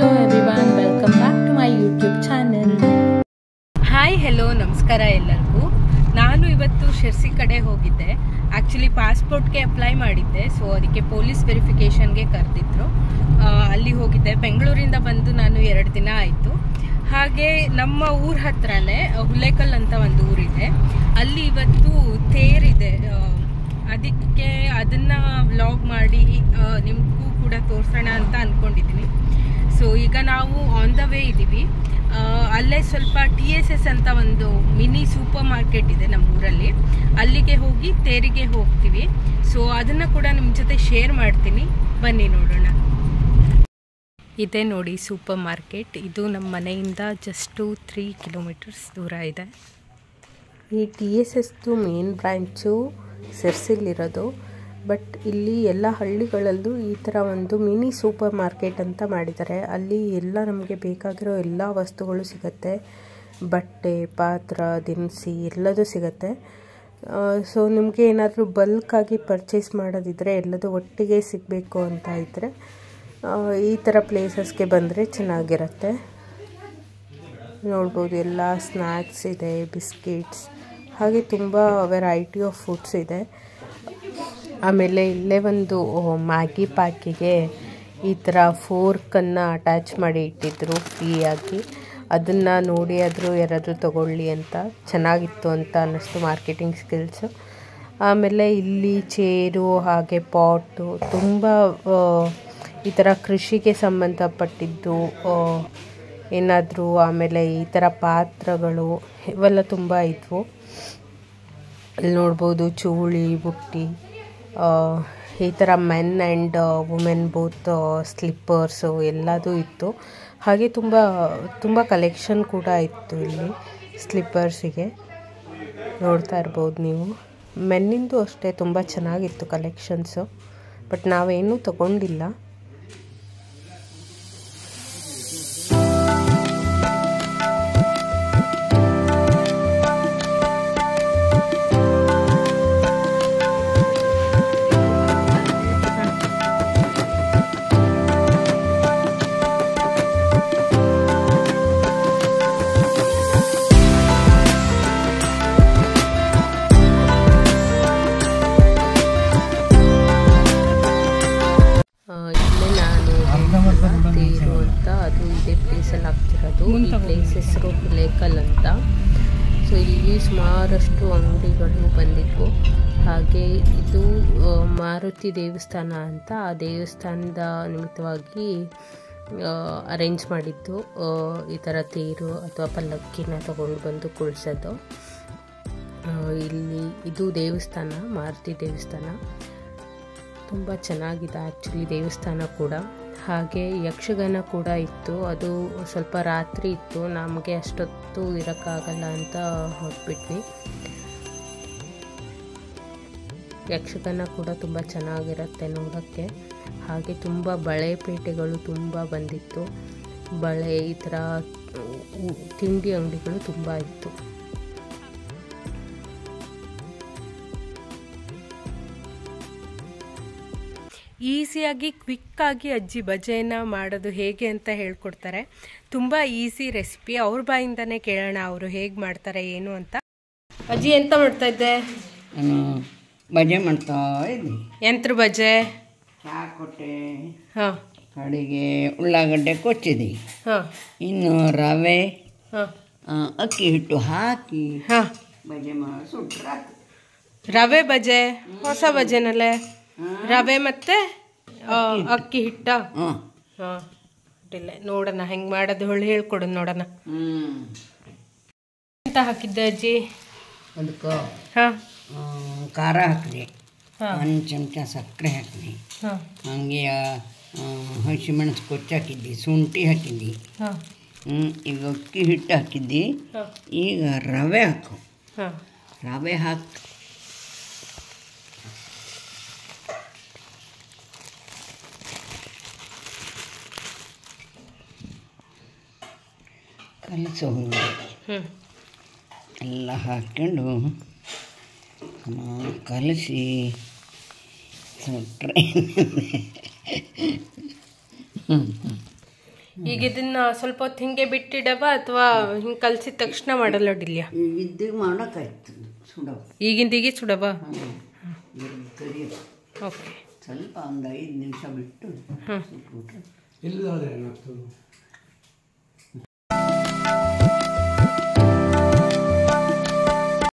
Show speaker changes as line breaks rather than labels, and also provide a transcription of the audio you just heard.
Hello everyone, welcome back to my YouTube channel.
Hi hello ನಮಸ್ಕಾರ ಎಲ್ಲರಿಗೂ. ನಾನು ಇವತ್ತು ಶಿರ್ಸಿ ಕಡೆ ಹೋಗಿದ್ದೆ. ಆ್ಯಕ್ಚುಲಿ ಪಾಸ್ಪೋರ್ಟ್ಗೆ ಅಪ್ಲೈ ಮಾಡಿದ್ದೆ, ಸೊ ಅದಕ್ಕೆ ಪೊಲೀಸ್ ವೆರಿಫಿಕೇಷನ್ಗೆ ಕರೆದಿದ್ರು. ಅಲ್ಲಿ ಹೋಗಿದ್ದೆ. ಬೆಂಗಳೂರಿಂದ ಬಂದು ನಾನು 2 ದಿನ ಆಯಿತು. ಹಾಗೆ ನಮ್ಮ ಊರ ಹತ್ರನೇ ಹುಲೇಕಲ್ ಅಂತ ಒಂದು ಊರಿದೆ. ಅಲ್ಲಿ ಇವತ್ತು ತೇರಿದೆ. ಅದಕ್ಕೆ ಅದನ್ನು ವ್ಲಾಗ್ ಮಾಡಿ ನಿಮಗೂ ಕೂಡ ತೋರಿಸೋಣ ಅಂತ ಅಂದ್ಕೊಂಡಿದ್ದೀನಿ. ಸೊ ಈಗ ನಾವು ಆನ್ ದ ವೇ ಇದ್ದೀವಿ. ಅಲ್ಲೇ ಸ್ವಲ್ಪ TSS ಅಂತ ಒಂದು ಮಿನಿ ಸೂಪರ್ ಮಾರ್ಕೆಟ್ ಇದೆ ನಮ್ಮ ಊರಲ್ಲಿ. ಅಲ್ಲಿಗೆ ಹೋಗಿ ತೇರಿಗೆ ಹೋಗ್ತೀವಿ. ಸೊ ಅದನ್ನು ಕೂಡ ನಿಮ್ಮ ಜೊತೆ ಶೇರ್ ಮಾಡ್ತೀನಿ, ಬನ್ನಿ ನೋಡೋಣ. ಇದೆ ನೋಡಿ ಸೂಪರ್ ಮಾರ್ಕೆಟ್. ಇದು ನಮ್ಮ ಮನೆಯಿಂದ ಜಸ್ಟು 3 ಕಿಲೋಮೀಟರ್ಸ್ ದೂರ ಇದೆ. ಈ TSSದು ಮೇನ್ ಬ್ರ್ಯಾಂಚು ಸಿರ್ಸಿಲಿರೋದು. ಬಟ್ ಇಲ್ಲಿ ಎಲ್ಲ ಹಳ್ಳಿಗಳಲ್ಲೂ ಈ ಥರ ಒಂದು ಮಿನಿ ಸೂಪರ್ ಮಾರ್ಕೆಟ್ ಅಂತ ಮಾಡಿದ್ದಾರೆ. ಅಲ್ಲಿ ಎಲ್ಲ ನಮಗೆ ಬೇಕಾಗಿರೋ ಎಲ್ಲ ವಸ್ತುಗಳು ಸಿಗುತ್ತೆ. ಬಟ್ಟೆ, ಪಾತ್ರ, ದಿನಸಿ ಎಲ್ಲದೂ ಸಿಗುತ್ತೆ. ಸೊ ನಿಮಗೆ ಏನಾದರೂ ಬಲ್ಕಾಗಿ ಪರ್ಚೇಸ್ ಮಾಡೋದಿದ್ದರೆ, ಎಲ್ಲದೂ ಒಟ್ಟಿಗೆ ಸಿಗಬೇಕು ಅಂತ ಇದ್ದರೆ ಈ ಥರ ಪ್ಲೇಸಸ್ಗೆ ಬಂದರೆ ಚೆನ್ನಾಗಿರುತ್ತೆ. ನೋಡ್ಬೋದು, ಎಲ್ಲ ಸ್ನ್ಯಾಕ್ಸ್ ಇದೆ, ಬಿಸ್ಕಿಟ್ಸ್, ಹಾಗೆ ತುಂಬ ವೆರೈಟಿ ಆಫ್ ಫುಡ್ಸ್ ಇದೆ. ಆಮೇಲೆ ಇಲ್ಲೇ ಒಂದು ಮ್ಯಾಗಿ ಪ್ಯಾಕಿಗೆ ಈ ಥರ ಫೋರ್ಕನ್ನು ಅಟ್ಯಾಚ್ ಮಾಡಿ ಇಟ್ಟಿದ್ರು ಫ್ರೀಯಾಗಿ. ಅದನ್ನು ನೋಡಿ ಆದರೂ ಯಾರಾದರೂ ತಗೊಳ್ಳಿ ಅಂತ, ಚೆನ್ನಾಗಿತ್ತು ಅಂತ ಅನ್ನಿಸ್ತು ಮಾರ್ಕೆಟಿಂಗ್ ಸ್ಕಿಲ್ಸು. ಆಮೇಲೆ ಇಲ್ಲಿ ಚೇರು ಹಾಗೆ ಪಾಟು ತುಂಬ ಈ ಥರ ಕೃಷಿಗೆ ಸಂಬಂಧಪಟ್ಟಿದ್ದು ಏನಾದರೂ, ಆಮೇಲೆ ಈ ಥರ ಪಾತ್ರಗಳು ಇವೆಲ್ಲ ತುಂಬ ಇದ್ವು. ಇಲ್ಲಿ ನೋಡ್ಬೋದು ಚೂಳಿ, ಬುಟ್ಟಿ, ಈ ಥರ men and women both slippers ಎಲ್ಲದೂ ಇತ್ತು. ಹಾಗೆ ತುಂಬ ಕಲೆಕ್ಷನ್ ಕೂಡ ಇತ್ತು ಇಲ್ಲಿ ಸ್ಲಿಪ್ಪರ್ಸಿಗೆ. ನೋಡ್ತಾ ಇರ್ಬೋದು ನೀವು. ಮೆನ್ನಿಂದು ಅಷ್ಟೇ ತುಂಬ ಚೆನ್ನಾಗಿತ್ತು ಕಲೆಕ್ಷನ್ಸು. ಬಟ್ ನಾವೇನೂ ತಗೊಂಡಿಲ್ಲ. ತೇರು ಅಂತ ಅದು ಇದೇ ಪ್ಲೇಸಲ್ಲಿ ಆಗ್ತಿರೋದು. ಈ ಪ್ಲೇಸ್ ಹೆಸರು ಹುಲೇಕಲ್ ಅಂತ. ಸೊ ಇಲ್ಲಿ ಸುಮಾರಷ್ಟು ಅಂಗಡಿಗಳು ಬಂದಿದ್ವು. ಹಾಗೆ ಇದು ಮಾರುತಿ ದೇವಸ್ಥಾನ ಅಂತ, ಆ ದೇವಸ್ಥಾನದ ನಿಮಿತ್ತವಾಗಿ ಅರೇಂಜ್ ಮಾಡಿದ್ದು ಈ ಥರ ತೇರು ಅಥವಾ ಪಲ್ಲಕ್ಕಿನ ತಗೊಂಡು ಬಂದು ಕುಳ್ಸೋದು. ಇಲ್ಲಿ ಇದು ದೇವಸ್ಥಾನ, ಮಾರುತಿ ದೇವಸ್ಥಾನ. ತುಂಬ ಚೆನ್ನಾಗಿದೆ ಆ್ಯಕ್ಚುಲಿ ದೇವಸ್ಥಾನ ಕೂಡ. ಹಾಗೆ ಯಕ್ಷಗಾನ ಕೂಡ ಇತ್ತು. ಅದು ಸ್ವಲ್ಪ ರಾತ್ರಿ ಇತ್ತು, ನಮಗೆ ಅಷ್ಟೊತ್ತು ಇರೋಕ್ಕಾಗಲ್ಲ ಅಂತ ಹೊರಟ್ಬಿಟ್ವಿ. ಯಕ್ಷಗಾನ ಕೂಡ ತುಂಬ ಚೆನ್ನಾಗಿರುತ್ತೆ ನೋಡೋಕ್ಕೆ. ಹಾಗೆ ತುಂಬ ಬಳೆ ಪೇಟೆಗಳು ತುಂಬ ಬಂದಿತ್ತು. ಬಳೆ, ಈ ಥರ ತಿಂಡಿ ಅಂಗಡಿಗಳು ತುಂಬ ಇತ್ತು. ಈಸಿಯಾಗಿ ಕ್ವಿಕ್ಕಾಗಿ ಅಜ್ಜಿ ಬಜೆನ ಮಾಡೋದು ಹೇಗೆ ಅಂತ ಹೇಳ್ಕೊಡ್ತಾರೆ. ತುಂಬ ಈಸಿ ರೆಸಿಪಿ. ಅವ್ರ ಬಾಯಿಂದನೇ ಕೇಳೋಣ ಅವರು ಹೇಗೆ ಮಾಡ್ತಾರೆ ಏನು ಅಂತ. ಅಜ್ಜಿ ಎಂತ ಮಾಡ್ತಾ ಇದ್ದೆ?
ನಾನು ಬಜೆ ಮಾಡ್ತಾ ಇದ್ದೆ.
ಎಂತ್ರ ಬಜೆ?
ಚಹಾ ಕೊಟ್ಟೆ.
ಹಾಂ.
ಕಡೆಗೆ ಉಳ್ಳಾಗಡ್ಡೆ ಕೊಚ್ಚಿದೆ.
ಹಾಂ.
ಇನ್ನು ರವೆ,
ಹಾಂ,
ಅಕ್ಕಿ ಹಿಟ್ಟು ಹಾಕಿ
ಹಾಂ
ಬಜೆ ಮಾಡಿ ಸುಟ್ರೆ.
ರವೆ ಬಜೆ ಹೊಸ ಬಜೆನಲ್ಲೇ ರವೆ ಮತ್ತೆ ಅಕ್ಕಿ ಹಿಟ್ಟ. ಹಾಂ, ಇಟ್ಟಿಲ್ಲ. ನೋಡೋಣ ಹೆಂಗೆ ಮಾಡೋದು ಹೇಳ್ಕೊಡು ನೋಡೋಣ. ಎಂತ ಹಾಕಿದ್ದೆ ಅಜ್ಜಿ?
ಅದಕ್ಕೆ
ಹಾಂ,
ಖಾರ ಹಾಕಿದೆ, 1 ಚಮಚ ಸಕ್ಕರೆ ಹಾಕಿದೆ, ಹಾಗೆ ಹಸಿಮೆಣಸು ಕೊಚ್ಚಿ ಹಾಕಿದ್ದೆ, ಶುಂಠಿ ಹಾಕಿದ್ದೆ. ಈಗ ಅಕ್ಕಿ ಹಿಟ್ಟು ಹಾಕಿದ್ದೆ. ಈಗ ರವೆ ಹಾಕು. ರವೆ ಹಾಕಿ ಕಲಸೋದು. ಎಲ್ಲ ಹಾಕ್ಕೊಂಡು ಕಲಸಿ ಸುಟ್ರೆ
ಈಗ ಇದನ್ನ ಸ್ವಲ್ಪ ಹೊತ್ತು ಹಿಂಗೆ ಬಿಟ್ಟಿಡವ ಅಥವಾ ಹಿಂಗೆ ಕಲಸಿದ ತಕ್ಷಣ ಮಾಡಲ್ಲ ಡಿಲ್ಯ?
ಇದು ಮಾಡೋಕ್ಕಾಯ್ತು ಸುಡವ.
ಈಗಿಂದೀಗೆ ಸುಡವ?
ಓಕೆ. ಸ್ವಲ್ಪ ಒಂದು 5 ನಿಮಿಷ ಬಿಟ್ಟು
ಹಾಂ.